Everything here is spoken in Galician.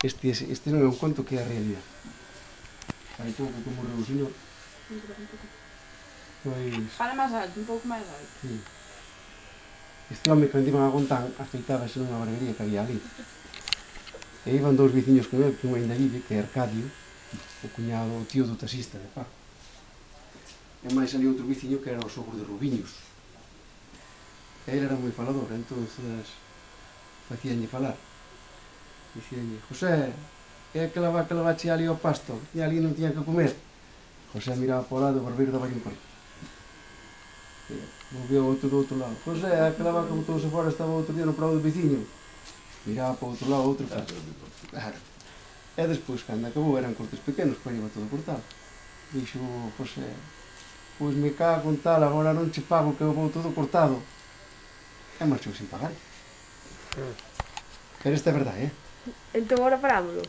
Este non é un conto, que é a realidade. Aí pouco que morreu o señor. Pois... Fala máis alto, un pouco máis alto. Sí. Este home, cando iban a Gontán, afeitábase nunha barbería que había ali. E iban dous veciños con ele, que un ainda vive, que é Arcadio, o cuñado, o tío do taxista de Paco. E máis ali outro veciño que era o sogro de Rubiños. E ele era moi falador, entonces facíanlle falar. Dicíanlle: José, é aquela vaca levache ali ao pasto, e ali non tiñan que comer. José miraba para o lado, o barbeiro daba un corte. Volveu outro do outro lado: José, aquela vaca botouse fora, estaba outro día no prado do veciño. Miraba para o outro lado, outro corte. Claro. E despois, cando acabou, eran cortes pequenos, pero iba todo cortado. Dixo José: pois me cago en tal, agora non che pago, que eu vou todo cortado. E marchou sin pagar. Pero esta é verdade, Entón, agora parámoslo.